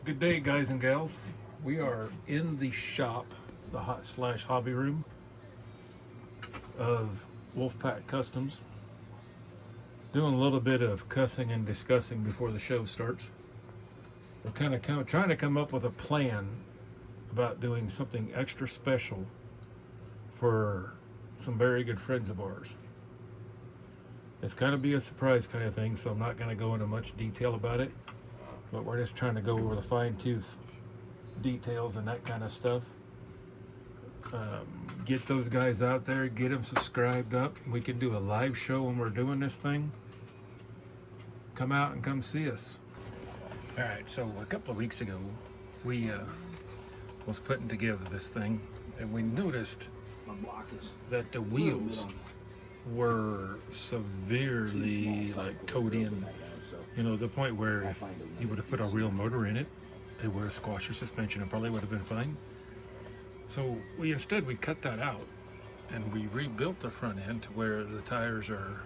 Good day, guys and gals. We are in the shop, the hobby room of Wolfpack Customs, doing a little bit of cussing and discussing before the show starts. We're kind of trying to come up with a plan about doing something extra special for some very good friends of ours. It's going to be a surprise kind of thing, so I'm not going to go into much detail about it, but we're just trying to go over the fine-tooth details and that kind of stuff. Get those guys out there, get them subscribed up. We can do a live show when we're doing this thing. Come out and come see us. All right, so a couple of weeks ago, we was putting together this thing, and we noticed that the wheels were severely like towed in, the point where if you would have put a real motor in it, it would have squashed your suspension and probably would have been fine. So we cut that out and we rebuilt the front end to where the tires are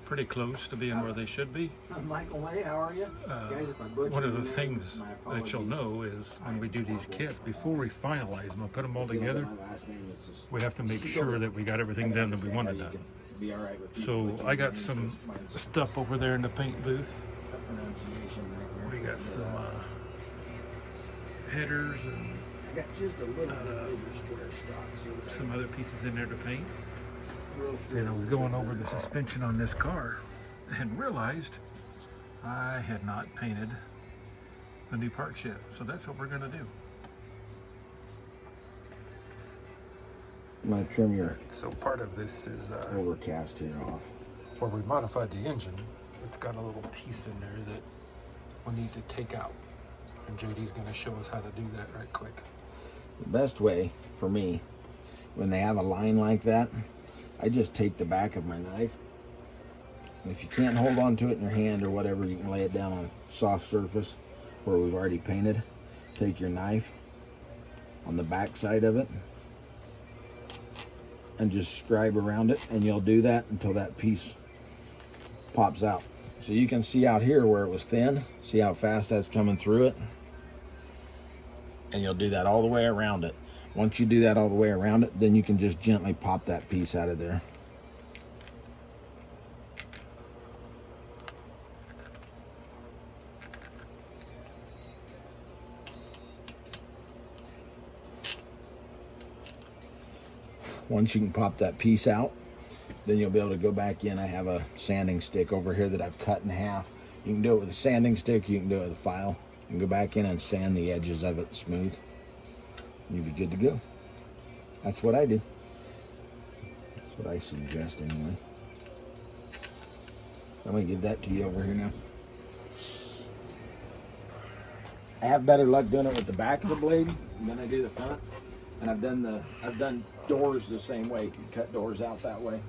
pretty close to being where they should be. I'm Michael Way, how are you? Guys, if I butcher One of the your things name, my that you'll know is when we do these kits, before we finalize them and put them all together, we have to make sure that we got everything done that we wanted done. So I got some stuff over there in the paint booth. We got some headers and some other pieces in there to paint. And I was going over the suspension on this car and realized I had not painted the new parts yet. So that's what we're going to do. I'm going to trim your So part of this is overcast here off. where we modified the engine. It's got a little piece in there that we need to take out. And JD's going to show us how to do that right quick. The best way for me, when they have a line like that, I just take the back of my knife. And if you can't hold on to it in your hand or whatever, you can lay it down on a soft surface where we've already painted. Take your knife on the back side of it and just scribe around it, and you'll do that until that piece pops out. So you can see out here where it was thin, see how fast that's coming through it, and you'll do that all the way around it. Once you do that all the way around it, then you can just gently pop that piece out of there. Once you can pop that piece out, then you'll be able to go back in. I have a sanding stick over here that I've cut in half. You can do it with a sanding stick, you can do it with a file. You can go back in and sand the edges of it smooth. You'll be good to go. That's what I do. That's what I suggest anyway. I'm gonna give that to you over here now. I have better luck doing it with the back of the blade than I do the front. And I've done doors the same way. You can cut doors out that way.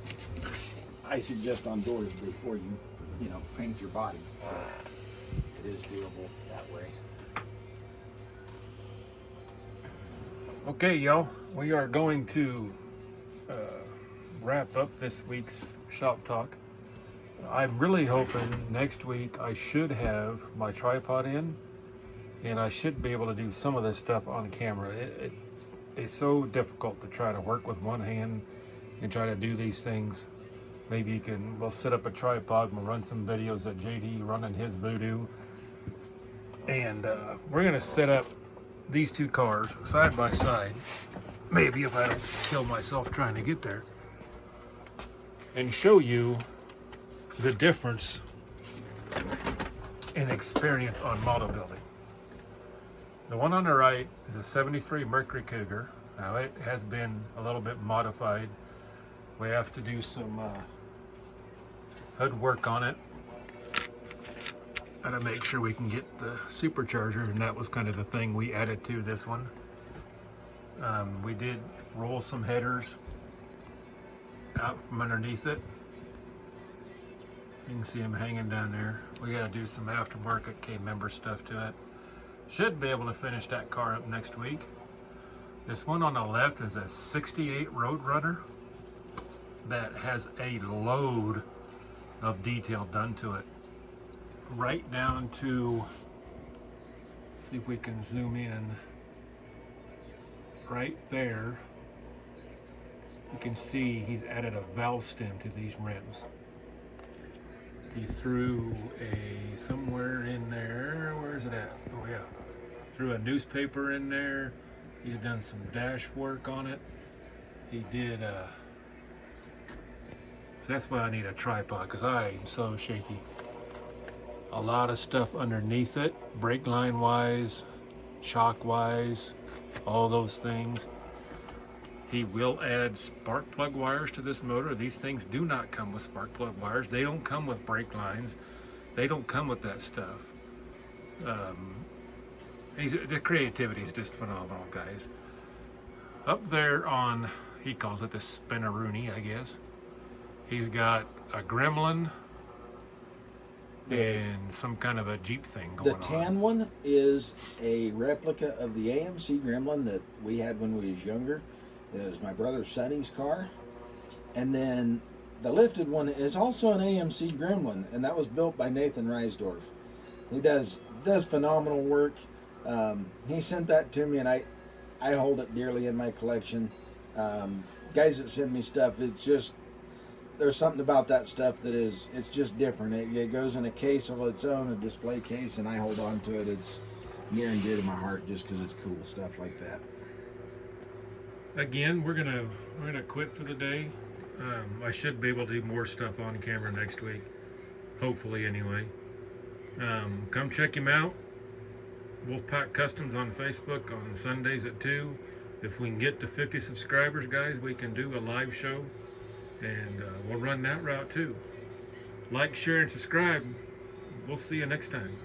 I suggest on doors before you paint your body. It is doable that way. Okay, y'all, we are going to wrap up this week's shop talk. I'm really hoping next week I should have my tripod in, and I should be able to do some of this stuff on camera. It's so difficult to try to work with one hand and try to do these things. Maybe we'll set up a tripod and we'll run some videos of JD running his voodoo. And we're gonna set up these two cars side by side, maybe if I don't kill myself trying to get there, and show you the difference in experience on model building. The one on the right is a 73 Mercury Cougar. Now it has been a little bit modified. We have to do some hood work on it. Gotta make sure we can get the supercharger, and that was kind of the thing we added to this one. We did roll some headers out from underneath it. You can see them hanging down there. We gotta do some aftermarket K-member stuff to it. Should be able to finish that car up next week. This one on the left is a 68 Roadrunner that has a load of detail done to it. Right down to See if we can zoom in right there. You can see he's added a valve stem to these rims. He threw somewhere in there, where is it at? Oh yeah, threw a newspaper in there. He's done some dash work on it. He did, so that's why I need a tripod, because I am so shaky. A lot of stuff underneath it, brake line wise, shock wise, all those things. He will add spark plug wires to this motor. These things do not come with spark plug wires. They don't come with brake lines. They don't come with that stuff. The creativity is just phenomenal, guys. Up there on, he calls it the spinneroonie, I guess. He's got a Gremlin and some kind of a Jeep thing going on. The tan one is a replica of the AMC Gremlin that we had when we was younger. It was my brother Sonny's car. And then the lifted one is also an AMC Gremlin, and that was built by Nathan Reisdorf. He does phenomenal work. He sent that to me, and I hold it dearly in my collection. Guys that send me stuff, it's just, there's something about that stuff that it's just different. It goes in a case of its own, a display case, and I hold on to it. It's near and dear to my heart just because it's cool stuff like that. Again, we're gonna quit for the day. I should be able to do more stuff on camera next week, hopefully anyway. Come check him out. Wolfpack Customs on Facebook on Sundays at 2. If we can get to 50 subscribers, guys, we can do a live show, and we'll run that route too. Like, share, and subscribe. We'll see you next time.